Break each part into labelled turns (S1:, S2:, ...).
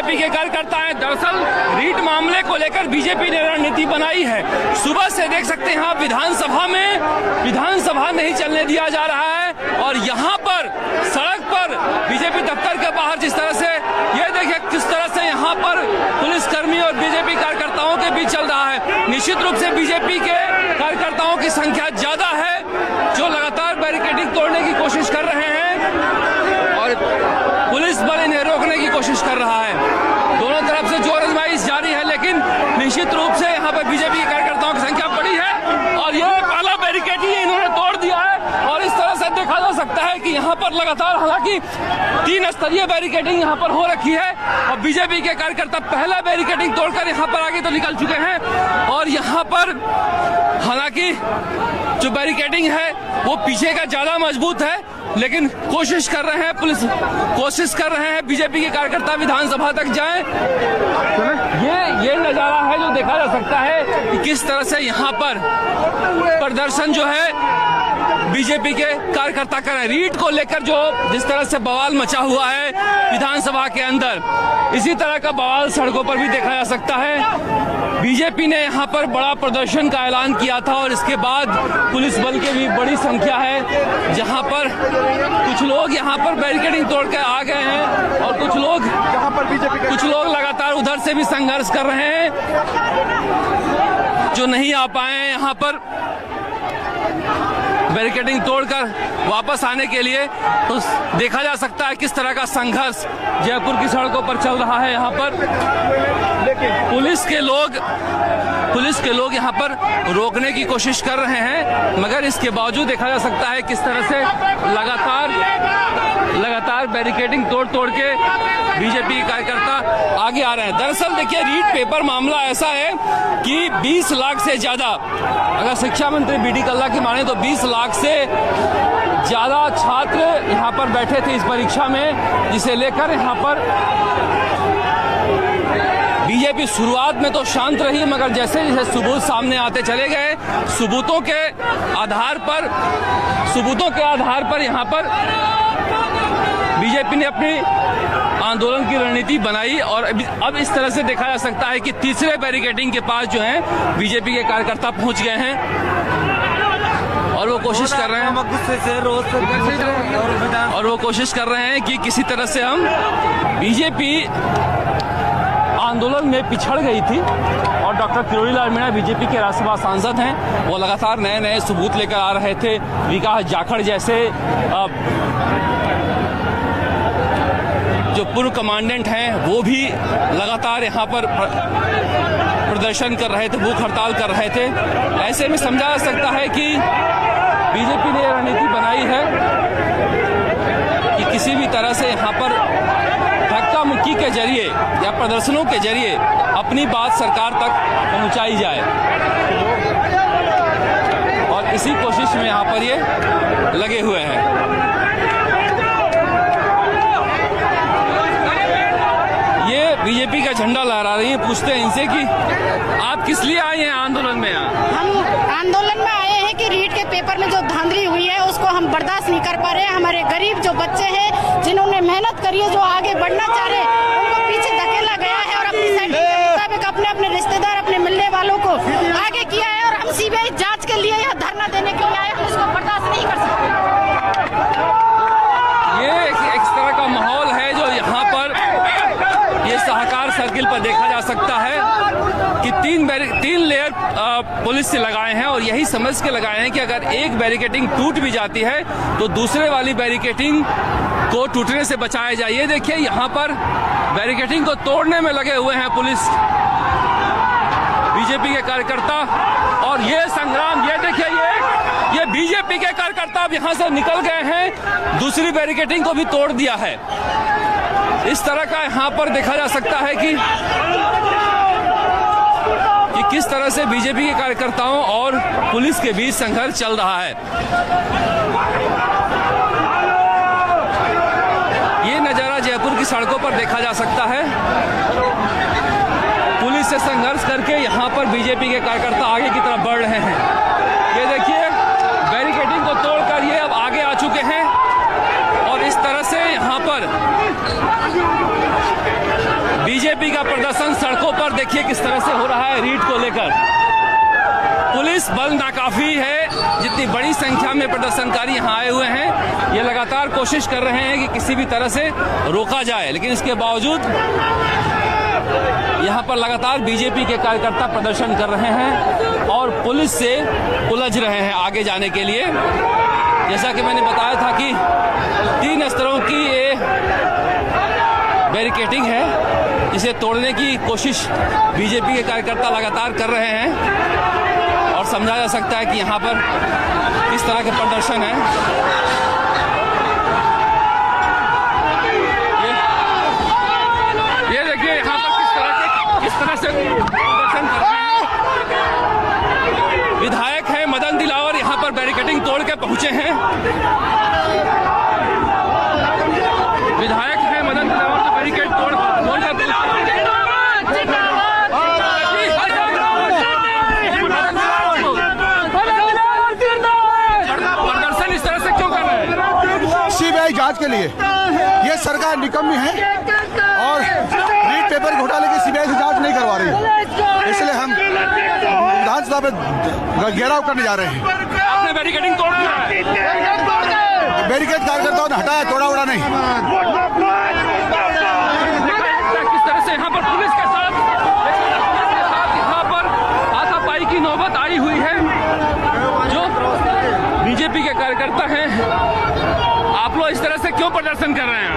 S1: BJP के कार्यकर्ता हैं। दरअसल रीट मामले को लेकर बीजेपी ने रणनीति बनाई है। सुबह से देख सकते हैं आप विधानसभा नहीं चलने दिया जा रहा है और यहाँ पर सड़क पर बीजेपी दफ्तर के बाहर जिस तरह से ये देखिए किस तरह से यहाँ पर पुलिसकर्मी और बीजेपी कार्यकर्ताओं के बीच चल रहा है। निश्चित रूप से बीजेपी के कार्यकर्ताओं की संख्या ज्यादा है जो लगातार बैरिकेडिंग तोड़ने की कोशिश कर रहे हैं और पुलिस बल इन्हें रोकने की कोशिश कर रहा है। दोनों तरफ से जोर आजमाइश जारी है, लेकिन निश्चित रूप से यहाँ पर बीजेपी के कार्यकर्ताओं की संख्या बड़ी है और ये पहला बैरिकेड ही इन्होंने तोड़ दिया है। और इस तरह से देखा जा सकता है कि यहाँ पर लगातार हालांकि 3 स्तरीय बैरिकेडिंग यहाँ पर हो रखी है और बीजेपी के कार्यकर्ता पहला बैरिकेडिंग तोड़कर यहाँ पर आगे तो निकल चुके हैं और यहाँ पर हालांकि जो बैरिकेडिंग है वो पीछे का ज्यादा मजबूत है, लेकिन कोशिश कर रहे हैं पुलिस, कोशिश कर रहे हैं बीजेपी के कार्यकर्ता विधानसभा तक जाएं। ये नजारा है जो देखा जा सकता है कि किस तरह से यहाँ पर प्रदर्शन जो है बीजेपी के कार्यकर्ता कर रहे हैं। रीट को लेकर जो जिस तरह से बवाल मचा हुआ है विधानसभा के अंदर, इसी तरह का बवाल सड़कों पर भी देखा जा सकता है। बीजेपी ने यहाँ पर बड़ा प्रदर्शन का ऐलान किया था और इसके बाद पुलिस बल की भी बड़ी संख्या है, जहाँ पर कुछ लोग यहाँ पर बैरिकेडिंग तोड़ के आ गए हैं और कुछ लोग लगातार उधर से भी संघर्ष कर रहे हैं जो नहीं आ पाए हैं यहाँ पर बैरिकेडिंग तोड़कर वापस आने के लिए। तो देखा जा सकता है किस तरह का संघर्ष जयपुर की सड़कों पर चल रहा है। यहाँ पर पुलिस के लोग यहाँ पर रोकने की कोशिश कर रहे हैं, मगर इसके बावजूद देखा जा सकता है किस तरह से लगातार बैरिकेडिंग तोड़ के बीजेपी के कार्यकर्ता आगे आ रहे हैं। दरअसल देखिए रीट पेपर मामला ऐसा है कि 20 लाख से ज्यादा, अगर शिक्षा मंत्री बीडी कल्ला की माने तो 20 लाख से ज्यादा छात्र यहाँ पर बैठे थे इस परीक्षा में, जिसे लेकर यहाँ पर बीजेपी शुरुआत में तो शांत रही, मगर जैसे जैसे सबूत सामने आते चले गए, सबूतों के आधार पर यहाँ पर बीजेपी ने अपनी आंदोलन की रणनीति बनाई और अब इस तरह से देखा जा सकता है कि तीसरे बैरिकेडिंग के पास जो है बीजेपी के कार्यकर्ता पहुंच गए हैं और वो कोशिश कर रहे हैं कि किसी तरह से हम बीजेपी आंदोलन में पिछड़ गई थी और डॉक्टर किरोड़ी लाल मीणा बीजेपी के राज्यसभा सांसद हैं, वो लगातार नए सबूत लेकर आ रहे थे। विकास जाखड़ जैसे जो पूर्व कमांडेंट हैं वो भी लगातार यहाँ पर प्रदर्शन कर रहे थे, भूख हड़ताल कर रहे थे। ऐसे में समझा जा सकता है कि बीजेपी ने रणनीति बनाई है कि किसी भी तरह से यहाँ पर धक्का मुक्की के जरिए या प्रदर्शनों के जरिए अपनी बात सरकार तक पहुंचाई जाए और इसी कोशिश में यहाँ पर ये लगे हुए हैं। ये बीजेपी का झंडा लहरा रही है। पूछते हैं इनसे कि आप किस लिए आए हैं आंदोलन में?
S2: हम आंदोलन में आए हैं कि रीट के पेपर में जो धांधली हुई है उसको हम बर्दाश्त नहीं कर पा रहे हैं। हमारे गरीब जो बच्चे हैं जिन्होंने मेहनत करी है, जो आगे बढ़ना चाह रहे हैं, उनको पीछे धकेला गया है और अपनी सेटिंग के मुताबिक अपने रिश्तेदार, अपने मिलने वालों को आगे किया है और हम सीबीआई जांच के लिए या धरना देने के लिए आए, हम इसको बर्दाश्त नहीं कर सकते।
S1: ये एक तरह का माहौल है जो यहाँ पर ये सहकार सर्किल पर देखा जा सकता है कि 3 लेयर पुलिस से लगाए हैं और यही समझ के लगाए हैं कि अगर एक बैरिकेडिंग टूट भी जाती है तो दूसरे वाली बैरिकेडिंग को टूटने से बचाया जाए। ये देखिए यहाँ पर बैरिकेडिंग को तोड़ने में लगे हुए हैं पुलिस बीजेपी के कार्यकर्ता और ये संग्राम, ये देखिए ये बीजेपी के कार्यकर्ता अब यहाँ से निकल गए हैं, दूसरी बैरिकेडिंग को भी तोड़ दिया है। इस तरह का यहाँ पर देखा जा सकता है कि किस तरह से बीजेपी के कार्यकर्ताओं और पुलिस के बीच संघर्ष चल रहा है। ये नजारा जयपुर की सड़कों पर देखा जा सकता है। पुलिस से संघर्ष करके यहाँ पर बीजेपी के कार्यकर्ता आगे की तरफ बढ़ रहे हैं। ये देखिए बैरिकेडिंग को तोड़कर ये अब आगे आ चुके हैं और इस तरह से यहाँ पर बीजेपी का प्रदर्शन सड़कों पर देखिए किस तरह से हो रहा है रीट को लेकर। पुलिस बल नाकाफी है, जितनी बड़ी संख्या में प्रदर्शनकारी यहाँ आए हुए हैं, ये लगातार कोशिश कर रहे हैं कि किसी भी तरह से रोका जाए, लेकिन इसके बावजूद यहाँ पर लगातार बीजेपी के कार्यकर्ता प्रदर्शन कर रहे हैं और पुलिस से उलझ रहे हैं आगे जाने के लिए। जैसा कि मैंने बताया था कि 3 स्तरों की ये बैरिकेडिंग है, जिसे तोड़ने की कोशिश बीजेपी के कार्यकर्ता लगातार कर रहे हैं और समझा जा सकता है कि यहाँ पर किस तरह के प्रदर्शन है। ये देखिए यहाँ पर किस तरह से प्रदर्शन कर रहे हैं। विधायक है मदन दिलावर यहाँ पर बैरिकेडिंग तोड़ के पहुंचे हैं। विधायक है मदन दिलावर तो बैरिकेड तोड़ प्रदर्शन इस तरह से क्यों कर रहे हैं?
S3: सीबीआई जांच के लिए। ये सरकार निकम्मी है और रीट पेपर घोटाले की सीबीआई से जांच नहीं करवा रही, इसलिए हम विधानसभा पे घेराव करने जा रहे हैं।
S1: आपने बैरिकेडिंग तोड़ दिया है?
S3: बैरिकेड कार्यकर्ताओं ने हटाया, तोड़ा उड़ा नहीं।
S1: किस तरह से यहाँ पर पुलिस के साथ यहाँ पर हाथापाई की नौबत आई हुई है। जो बीजेपी के कार्यकर्ता हैं, आप लोग इस तरह से क्यों प्रदर्शन कर रहे हैं?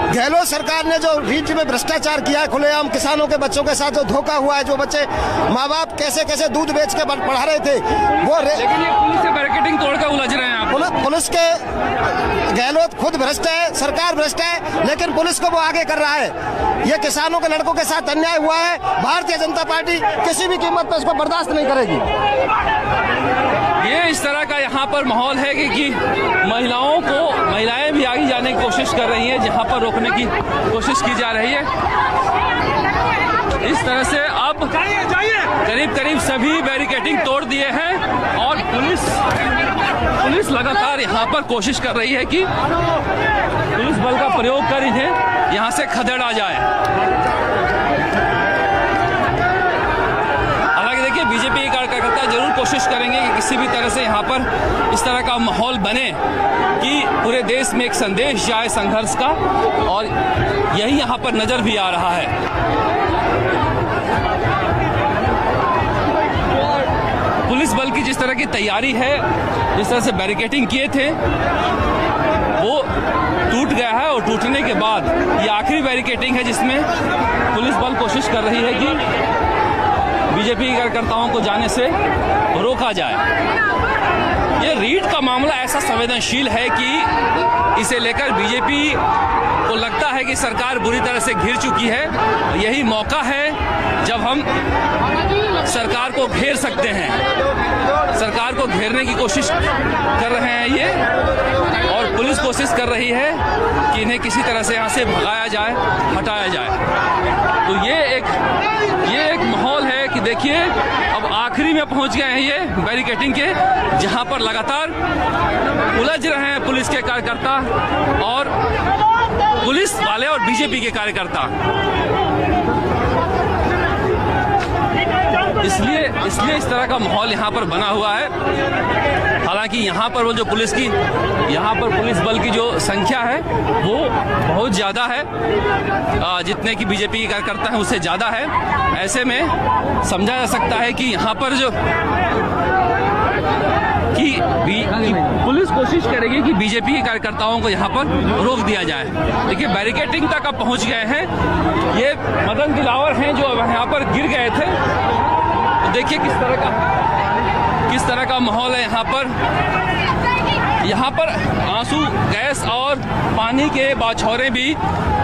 S4: गहलोत सरकार ने जो रीट में भ्रष्टाचार किया है, खुलेआम किसानों के बच्चों के साथ जो धोखा हुआ है, जो बच्चे माँ बाप कैसे कैसे दूध बेच के पढ़ा रहे थे वो
S1: लेकिन ये पुलिस से बैरिकेडिंग तोड़ कर उलझ रहे हैं आप।
S4: पुलिस के गहलोत खुद भ्रष्ट है, सरकार भ्रष्ट है, लेकिन पुलिस को वो आगे कर रहा है। ये किसानों के लड़कों के साथ अन्याय हुआ है, भारतीय जनता पार्टी किसी भी कीमत पर इसको बर्दाश्त नहीं करेगी।
S1: ये इस तरह का यहाँ पर माहौल है कि महिलाएं भी आगे जाने की कोशिश कर रही हैं, जहाँ पर रोकने की कोशिश की जा रही है। इस तरह से अब करीब सभी बैरिकेडिंग तोड़ दिए हैं और पुलिस लगातार यहाँ पर कोशिश कर रही है कि पुलिस बल का प्रयोग कर इन्हें यहाँ से खदेड़ा जाए। हालांकि देखिए बीजेपी के कार्यकर्ता जरूर कोशिश करेंगे कि किसी भी तरह से यहाँ पर इस तरह का माहौल बने कि पूरे देश में एक संदेश जाए संघर्ष का, और यही यहाँ पर नजर भी आ रहा है। पुलिस बल की जिस तरह की तैयारी है, जिस तरह से बैरिकेडिंग किए थे, वो टूट गया है और टूटने के बाद ये आखिरी बैरिकेडिंग है जिसमें पुलिस बल कोशिश कर रही है कि बीजेपी कार्यकर्ताओं को जाने से रोका जाए। ये रीट का मामला ऐसा संवेदनशील है कि इसे लेकर बीजेपी को लगता है कि सरकार बुरी तरह से घिर चुकी है। यही मौका है जब हम सरकार को घेर सकते हैं। सरकार को घेरने की कोशिश कर रहे हैं ये, और पुलिस कोशिश कर रही है कि इन्हें किसी तरह से यहाँ से भगाया जाए, हटाया जाए। तो ये एक माहौल है कि देखिए अब आखिरी में पहुंच गए हैं ये बैरिकेडिंग के, जहां पर लगातार उलझ रहे हैं पुलिस के कार्यकर्ता और पुलिस वाले और बीजेपी के कार्यकर्ता। इसलिए इस तरह का माहौल यहाँ पर बना हुआ है। हालांकि यहाँ पर वो जो पुलिस बल की जो संख्या है वो बहुत ज़्यादा है, जितने की बीजेपी के कार्यकर्ता हैं उससे ज़्यादा है। ऐसे में समझा जा सकता है कि यहाँ पर जो पुलिस कोशिश करेगी कि बीजेपी के कार्यकर्ताओं को यहाँ पर रोक दिया जाए। देखिए बैरिकेडिंग तक अब पहुँच गए हैं। ये मदन दिलावर हैं जो यहाँ पर गिर गए थे। देखिए किस तरह का माहौल है यहाँ पर आंसू गैस और पानी के बौछारें भी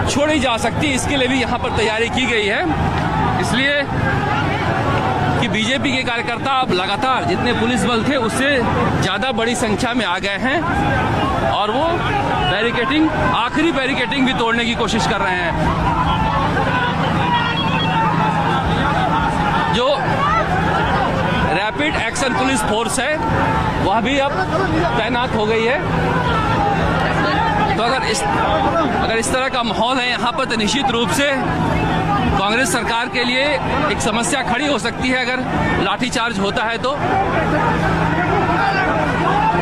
S1: छोड़ी जा सकती, इसके लिए भी यहाँ पर तैयारी की गई है। इसलिए कि बीजेपी के कार्यकर्ता अब लगातार जितने पुलिस बल थे उससे ज़्यादा बड़ी संख्या में आ गए हैं और वो आखिरी बैरिकेडिंग भी तोड़ने की कोशिश कर रहे हैं। जो रैपिड एक्शन पुलिस फोर्स है वह भी अब तैनात हो गई है। तो अगर इस तरह का माहौल है यहाँ पर तो निश्चित रूप से कांग्रेस सरकार के लिए एक समस्या खड़ी हो सकती है अगर लाठीचार्ज होता है तो।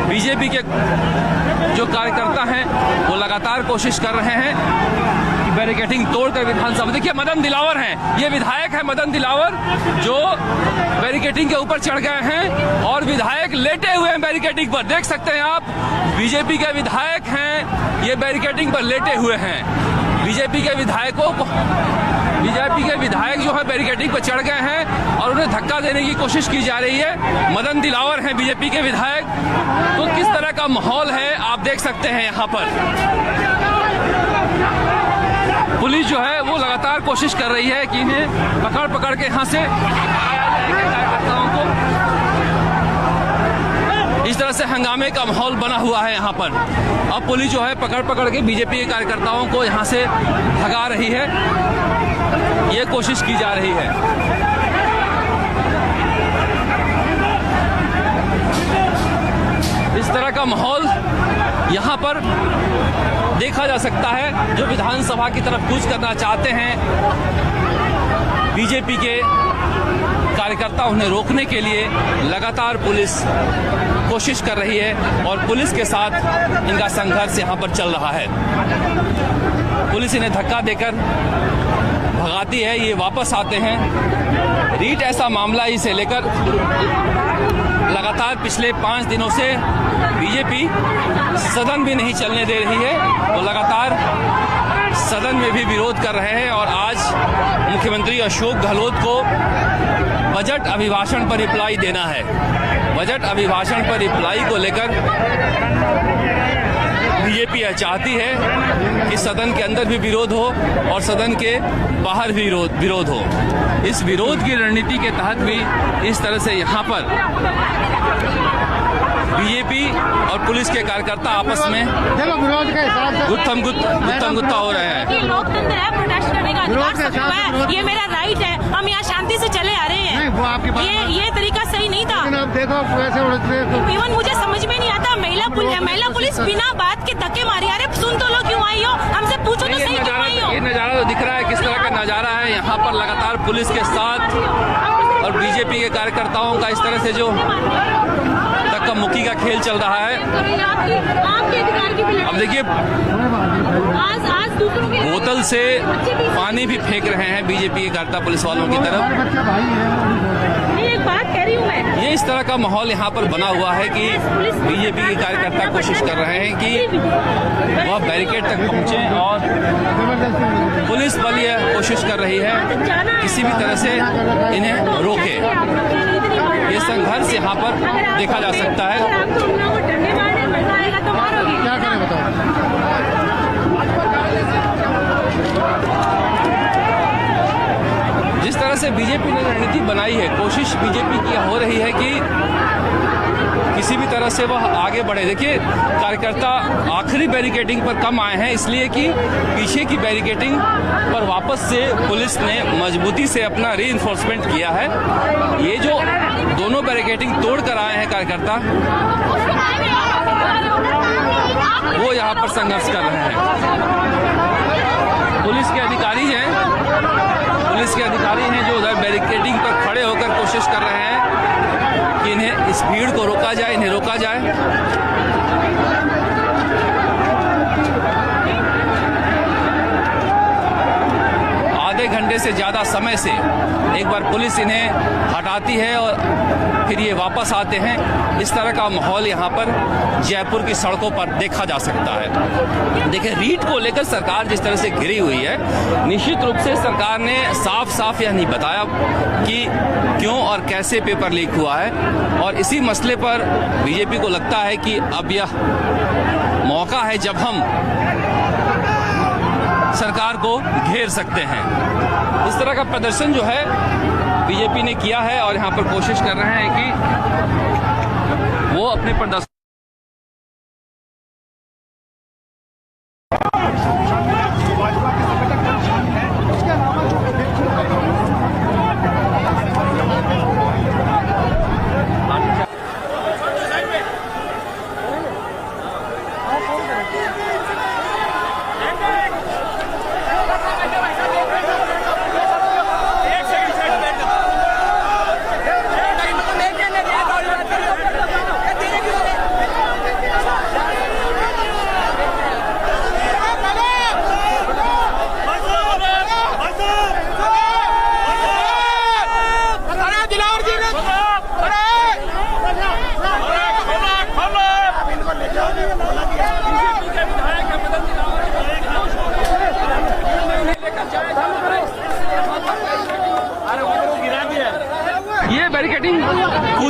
S1: बीजेपी के जो कार्यकर्ता हैं वो लगातार कोशिश कर रहे हैं कि बैरिकेडिंग तोड़कर विधानसभा, देखिए मदन दिलावर हैं, ये विधायक है मदन दिलावर जो बैरिकेडिंग के ऊपर चढ़ गए हैं और विधायक लेटे हुए हैं बैरिकेडिंग पर, देख सकते हैं आप। बीजेपी के विधायक हैं, ये बैरिकेडिंग पर लेटे हुए हैं। बीजेपी के विधायक जो है बैरिकेडिंग पर चढ़ गए हैं और उन्हें धक्का देने की कोशिश की जा रही है। मदन दिलावर हैं बीजेपी के विधायक। तो किस तरह का माहौल है आप देख सकते हैं यहाँ पर। पुलिस जो है वो लगातार कोशिश कर रही है कि इन्हें पकड़ पकड़ के यहाँ से कार्यकर्ताओं को, इस तरह से हंगामे का माहौल बना हुआ है यहाँ पर। अब पुलिस जो है पकड़ पकड़ के बीजेपी के कार्यकर्ताओं को यहाँ से भगा रही है, ये कोशिश की जा रही है। इस तरह का माहौल यहाँ पर देखा जा सकता है। जो विधानसभा की तरफ कूच करना चाहते हैं बीजेपी के कार्यकर्ता, उन्हें रोकने के लिए लगातार पुलिस कोशिश कर रही है और पुलिस के साथ इनका संघर्ष यहाँ पर चल रहा है। पुलिस इन्हें धक्का देकर भगाती है, ये वापस आते हैं। रीट ऐसा मामला इसे लेकर लगातार पिछले 5 दिनों से बीजेपी सदन भी नहीं चलने दे रही है, वो लगातार सदन में भी विरोध कर रहे हैं। और आज मुख्यमंत्री अशोक गहलोत को बजट अभिभाषण पर रिप्लाई देना है। बजट अभिभाषण पर रिप्लाई को लेकर बीजेपी यह चाहती है कि सदन के अंदर भी विरोध हो और सदन के बाहर भी विरोध हो। इस विरोध की रणनीति के तहत भी इस तरह से यहाँ पर बीजेपी और पुलिस के कार्यकर्ता आपस में गुत्थम गुत्ता हो रहे हैं।
S5: लोकतंत्र है, प्रोटेस्ट करने का अधिकार सबको है, ये मेरा राइट है। हम यहाँ शांति से चले आ रहे हैं। ये तरीका सही नहीं था। इवन मुझे समझ में नहीं आता, महिला पुलिस बिना बात के धक्के मारी। अरे सुन तो लो, क्यों आई हो, हमसे पूछो तो सही, क्यों आई हो।
S1: ये नजारा तो दिख रहा है किस तरह का नजारा है। यहाँ पर लगातार पुलिस के साथ और बीजेपी के कार्यकर्ताओं का इस तरह से जो धक्का मुक्की का खेल चल रहा है। अब देखिए बोतल से पानी भी फेंक रहे हैं बीजेपी के कार्यकर्ता पुलिस वालों की तरफ।
S5: एक बात कह रही हूँ मैं,
S1: ये इस तरह का माहौल यहाँ पर बना हुआ है कि बीजेपी के कार्यकर्ता कोशिश कर रहे हैं कि वह बैरिकेड तक पहुँचे और पुलिस बल यह कोशिश कर रही है किसी भी तरह से इन्हें रोके। ये संघर्ष यहाँ पर देखा जा सकता है।
S4: क्या करें बताओ।
S1: जिस तरह से बीजेपी ने रणनीति बनाई है, कोशिश बीजेपी की हो रही है कि किसी भी तरह से वह आगे बढ़े। देखिए कार्यकर्ता आखिरी बैरिकेडिंग पर कम आए हैं, इसलिए कि पीछे की बैरिकेडिंग पर वापस से पुलिस ने मजबूती से अपना रीइंफोर्समेंट किया है। ये जो दोनों बैरिकेडिंग तोड़ कर आए हैं कार्यकर्ता, वो यहाँ पर संघर्ष कर रहे हैं। पुलिस के अधिकारी हैं जो उधर बैरिकेडिंग पर खड़े होकर कोशिश कर रहे हैं कि इन्हें इस भीड़ को रोका जाए, इन्हें रोका जाए। आधे घंटे से ज़्यादा समय से एक बार पुलिस इन्हें हटाती है और फिर ये वापस आते हैं। इस तरह का माहौल यहाँ पर जयपुर की सड़कों पर देखा जा सकता है। देखिए रीट को लेकर सरकार जिस तरह से घिरी हुई है, निश्चित रूप से सरकार ने साफ साफ यह नहीं बताया कि क्यों और कैसे पेपर लीक हुआ है। और इसी मसले पर बीजेपी को लगता है कि अब यह मौका है जब हम सरकार को घेर सकते हैं। इस तरह का प्रदर्शन जो है बीजेपी ने किया है और यहाँ पर कोशिश कर रहे हैं कि वो अपने प्रदर्शन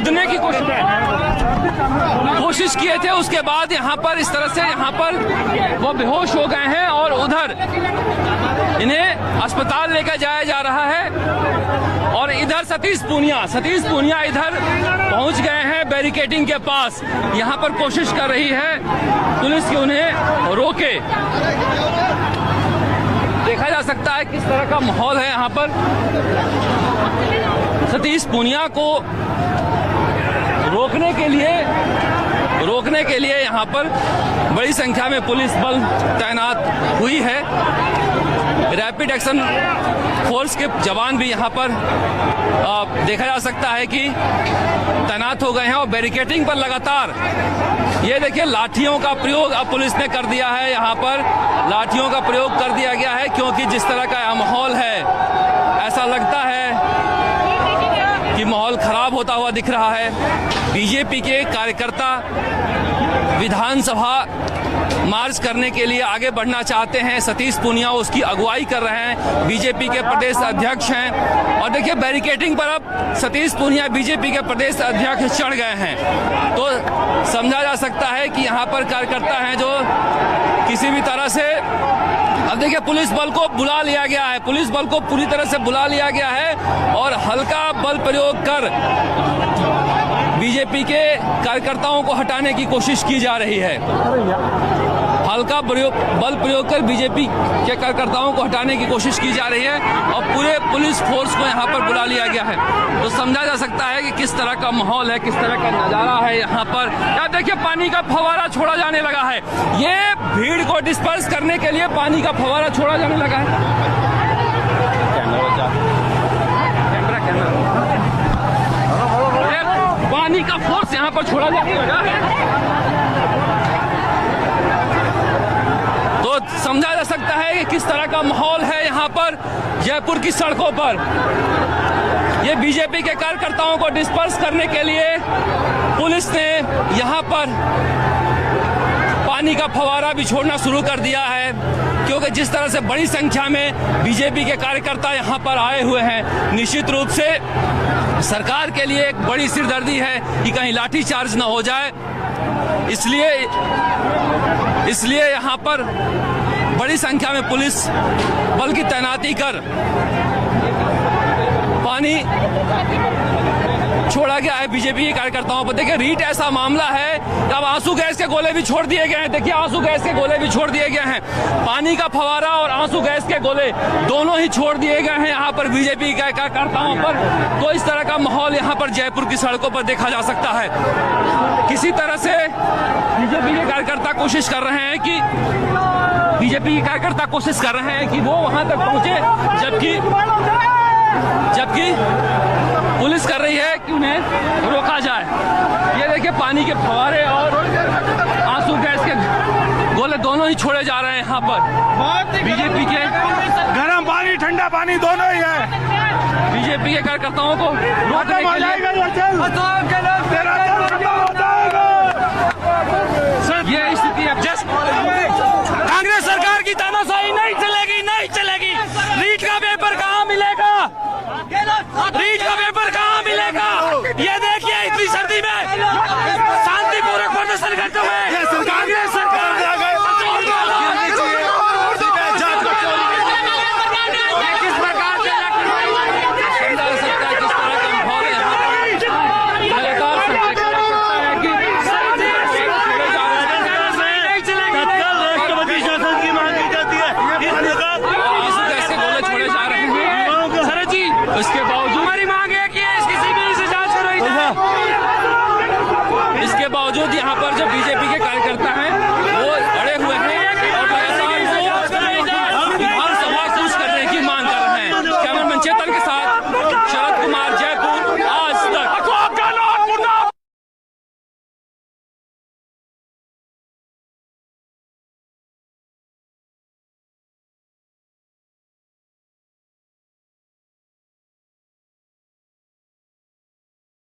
S1: कूदने की कोशिश किए थे। उसके बाद यहाँ पर इस तरह से यहाँ पर वो बेहोश हो गए हैं और उधर इन्हें अस्पताल लेकर जाया जा रहा है। और इधर सतीश पूनिया इधर पहुंच गए हैं बैरिकेडिंग के पास। यहाँ पर कोशिश कर रही है पुलिस की उन्हें रोके। देखा जा सकता है किस तरह का माहौल है यहाँ पर। सतीश पूनिया को रोकने के लिए यहाँ पर बड़ी संख्या में पुलिस बल तैनात हुई है। रैपिड एक्शन फोर्स के जवान भी यहाँ पर देखा जा सकता है कि तैनात हो गए हैं और बैरिकेडिंग पर लगातार ये देखिए लाठियों का प्रयोग अब पुलिस ने कर दिया है। यहाँ पर लाठियों का प्रयोग कर दिया गया है क्योंकि जिस तरह का यह माहौल है ऐसा लगता है कि माहौल खराब होता हुआ दिख रहा है। बीजेपी के कार्यकर्ता विधानसभा मार्च करने के लिए आगे बढ़ना चाहते हैं। सतीश पूनिया उसकी अगुवाई कर रहे हैं, बीजेपी के प्रदेश अध्यक्ष हैं। और देखिए बैरिकेडिंग पर अब सतीश पूनिया बीजेपी के प्रदेश अध्यक्ष चढ़ गए हैं, तो समझा जा सकता है कि यहाँ पर कार्यकर्ता हैं जो किसी भी तरह से, अब देखिए पुलिस बल को बुला लिया गया है, पुलिस बल को पूरी तरह से बुला लिया गया है और हल्का बल प्रयोग कर बीजेपी के कार्यकर्ताओं को हटाने की कोशिश की जा रही है। हल्का बल प्रयोग कर बीजेपी के कार्यकर्ताओं को हटाने की कोशिश की जा रही है और पूरे पुलिस फोर्स को यहाँ पर बुला लिया गया है। तो समझा जा सकता है कि किस तरह का माहौल है, किस तरह का नजारा है यहाँ पर। आप देखिए पानी का फव्वारा छोड़ा जाने लगा है। ये भीड़ को डिस्पर्स करने के लिए पानी का फव्वारा छोड़ा जाने लगा है। पानी का फोर्स यहाँ पर छोड़ा जाने लगा है, तो समझा जा सकता है कि किस तरह का माहौल है यहाँ पर जयपुर की सड़कों पर। ये बीजेपी के कार्यकर्ताओं को डिस्पर्स करने के लिए पुलिस ने यहाँ पर पानी का फव्वारा भी छोड़ना शुरू कर दिया है, क्योंकि जिस तरह से बड़ी संख्या में बीजेपी के कार्यकर्ता यहाँ पर आए हुए हैं, निश्चित रूप से सरकार के लिए एक बड़ी सिरदर्दी है कि कहीं लाठीचार्ज न हो जाए। इसलिए यहाँ पर बड़ी संख्या में पुलिस बल की तैनाती कर पानी छोड़ा गया है बीजेपी के कार्यकर्ताओं पर। देखिए रीट ऐसा मामला है कि अब आंसू गैस के गोले भी छोड़ दिए गए हैं। देखिए आंसू गैस के गोले भी छोड़ दिए गए हैं, पानी का फव्वारा और आंसू गैस के गोले दोनों ही छोड़ दिए गए हैं यहाँ पर बीजेपी के कार्यकर्ताओं पर। तो इस तरह का माहौल यहाँ पर जयपुर की सड़कों पर देखा जा सकता है। किसी तरह से बीजेपी के कार्यकर्ता कोशिश कर रहे हैं कि वो वहां तक पहुंचे, जबकि पुलिस कर रही है कि उन्हें रोका जाए। ये देखिए पानी के फव्वारे और आंसू गैस के गोले दोनों ही छोड़े जा रहे हैं यहाँ पर। बीजेपी के
S6: गर्म पानी ठंडा पानी दोनों ही है।
S1: बीजेपी के कार्यकर्ताओं को रोकने के लिए ये स्थिति है।
S6: कांग्रेस सरकार की तानाशाही नहीं चलेगी। रीट का पेपर कहाँ मिलेगा? ये देखिए इतनी सर्दी में शांतिपूर्वक प्रदर्शन करते हुए कांग्रेस सरकार
S1: किस प्रकार से समझा जा सकता है किस तरह का माहौल है राष्ट्रपति शासन की मांग की जाती है। आंसू गैस के गोले छोड़े जा रहे हैं। उसके बाद